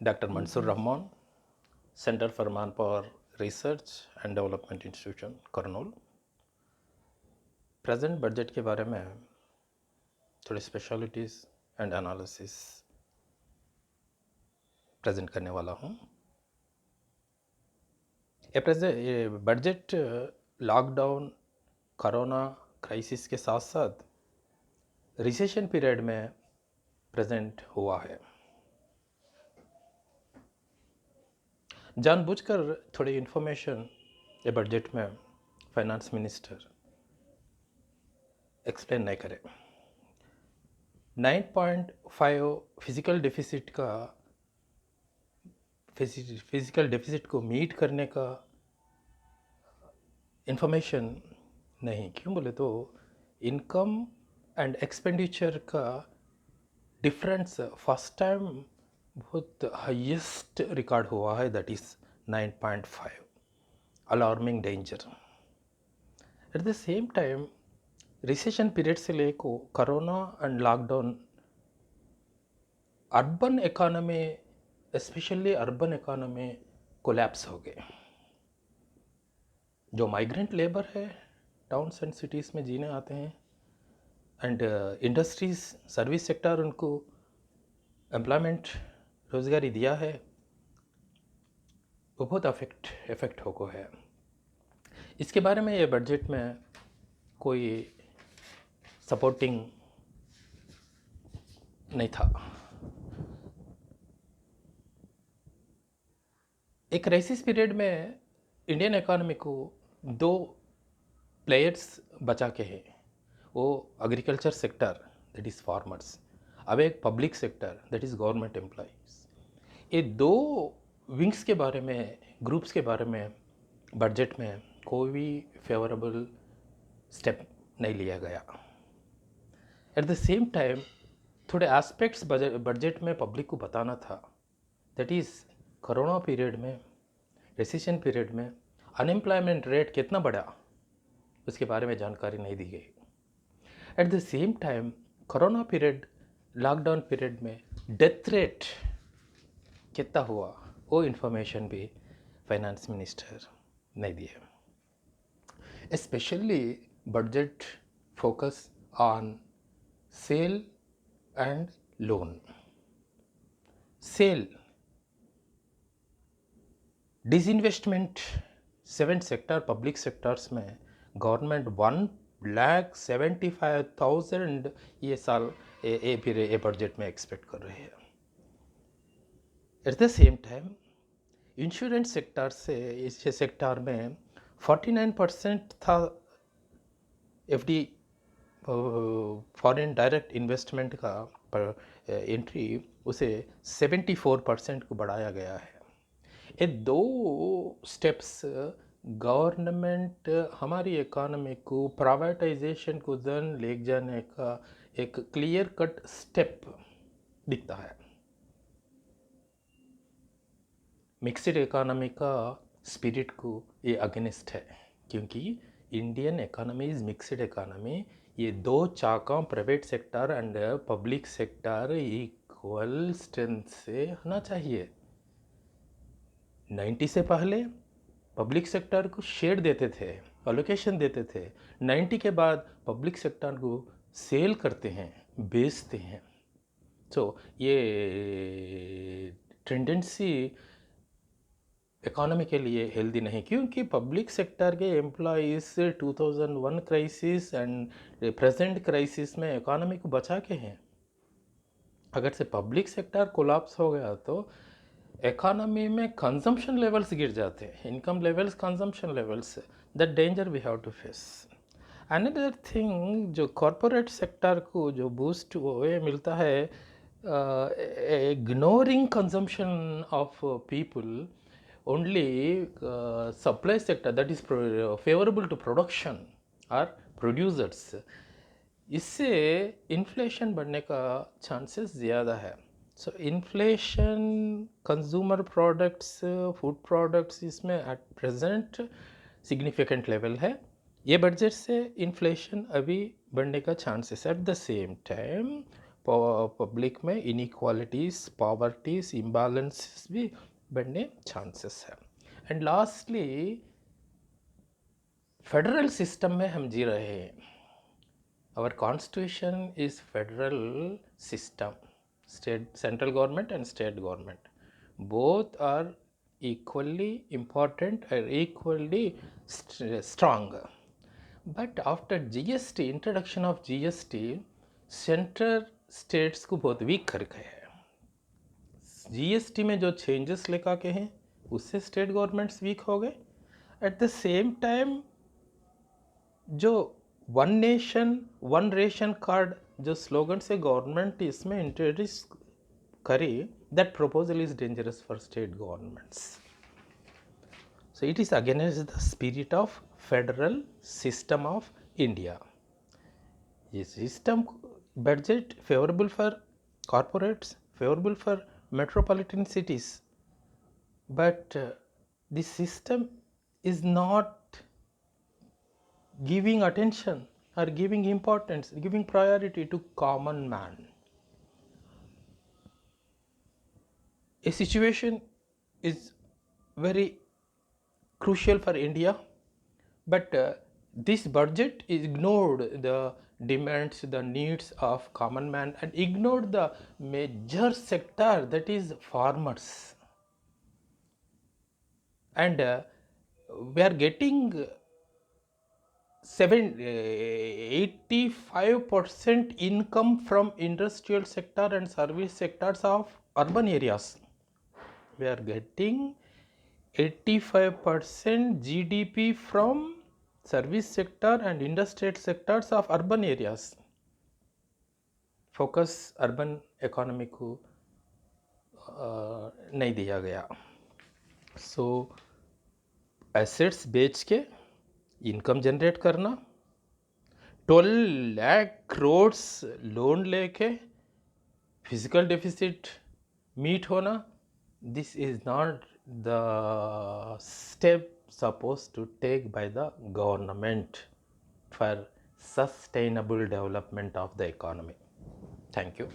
Dr. Mansoor Rahman, Center for Manpower Research and Development Institution, Kurnool. Present budget के बारे में थोड़ी specialities and analysis present करने वाला हूँ। ये बजट लॉकडाउन कोरोना क्राइसिस के साथ साथ रिसेशन पीरियड में प्रेजेंट हुआ है। जानबूझकर थोड़ी इन्फॉर्मेशन ये बजट में फाइनेंस मिनिस्टर एक्सप्लेन नहीं करे। 9.5 फिजिकल डेफिसिट को मीट करने का इंफॉर्मेशन नहीं। क्यों बोले तो इनकम एंड एक्सपेंडिचर का डिफरेंस फर्स्ट टाइम बहुत हाईएस्ट रिकॉर्ड हुआ है, that is 9.5, alarming danger. At the same time recession period से लेको corona and lockdown urban economy, specially urban economy collapse हो गए। जो माइग्रेंट लेबर है टाउन्स एंड सिटीज़ में जीने आते हैं एंड इंडस्ट्रीज सर्विस सेक्टर उनको एम्प्लॉयमेंट रोज़गारी दिया है, वो बहुत इफेक्ट हो है। इसके बारे में ये बजट में कोई सपोर्टिंग नहीं था। एक क्राइसिस पीरियड में इंडियन इकोनॉमी को दो प्लेयर्स बचा के हैं, वो agriculture sector that is farmers, अब एक public sector that is government employees. ये दो विंग्स के बारे में, ग्रुप्स के बारे में बजट में कोई भी फेवरेबल स्टेप नहीं लिया गया। एट द सेम टाइम थोड़े एस्पेक्ट्स बजट में पब्लिक को बताना था, दैट इज़ कोरोना पीरियड में, रिसेशन पीरियड में अनएम्प्लॉयमेंट रेट कितना बढ़ा, उसके बारे में जानकारी नहीं दी गई। At the same time corona period, lockdown period में डेथ रेट कितना हुआ, वो इन्फॉर्मेशन भी फाइनेंस मिनिस्टर नहीं दिए। Specially budget focus on sale and loan. Sale disinvestment 7 sector public sectors में गवर्नमेंट 1,75,000 ये साल ये बजट में एक्सपेक्ट कर रही है। Eight the same time insurance sector से इस सेक्टर में 49% था एफडी फॉरेन डायरेक्ट इन्वेस्टमेंट का एंट्री, उसे 74% को बढ़ाया गया है। ये दो स्टेप्स गवर्नमेंट हमारी इकोनॉमी को प्राइवेटाइजेशन को जन ले जाने का एक क्लियर कट स्टेप दिखता है। मिक्सड इकोनॉमी का स्पिरिट को ये अगेंस्ट है, क्योंकि Indian economy is mixed economy. ये दो चाका private sector and public sector equal strength से होना चाहिए। 90 से पहले पब्लिक सेक्टर को शेयर देते थे, अलोकेशन देते थे। 90 के बाद पब्लिक सेक्टर को सेल करते हैं, बेचते हैं। तो ये टेंडेंसी इकोनॉमी के लिए हेल्दी नहीं, क्योंकि पब्लिक सेक्टर के employees 2001 crisis and present crisis में इकोनॉमी को बचा के हैं। अगर से पब्लिक सेक्टर कोलैप्स हो गया तो इकोनॉमी में कंजम्पशन लेवल्स गिर जाते हैं, income levels, consumption levels, that danger we have to face. Another thing, जो कॉरपोरेट सेक्टर को जो बूस्ट ये मिलता है, ignoring consumption of people, only supply sector that is favourable to production और प्रोड्यूसर्स, इससे इन्फ्लेशन बढ़ने का चांसेस ज़्यादा है। So inflation consumer products, food products, इसमें एट प्रेजेंट सिग्निफिकेंट लेवल है। ये बजट से इन्फ्लेशन अभी बढ़ने का chances. At the same time public में इनइक्वालिटीज़, पॉवर्टीज, इम्बैलेंसेस भी बढ़ने चांसेस है। एंड लास्टली फेडरल सिस्टम में हम जी रहे हैं। Our constitution is federal system, state central government and state government both are equally important or equally strong. But after GST, introduction of GST, centre states को बहुत week कर गए हैं। जीएसटी में जो चेंजेस लेकर के हैं उससे स्टेट गवर्नमेंट्स वीक हो गए। एट द सेम टाइम जो one nation one ration card जो स्लोगन से गवर्नमेंट इसमें इंट्रोड्यूस करी, that proposal is dangerous for state governments. So it is against the spirit of federal system of India. This system budget favorable for corporates, favorable for metropolitan cities, but this system is not giving attention or giving importance, giving priority to common man. A situation is very crucial for India, but this budget ignored the demands, the needs of common man, and ignored the major sector, that is farmers. And we are getting 85% income from industrial sector and service sectors of urban areas. We are getting 85% GDP from service sector and industrial sectors of urban areas. Focus urban economy को नहीं दिया गया। So assets बेच के income generate करना, 12 lakh crore loan लेके physical deficit meet होना, this is not the step supposed to take by the government for sustainable development of the economy. Thank you.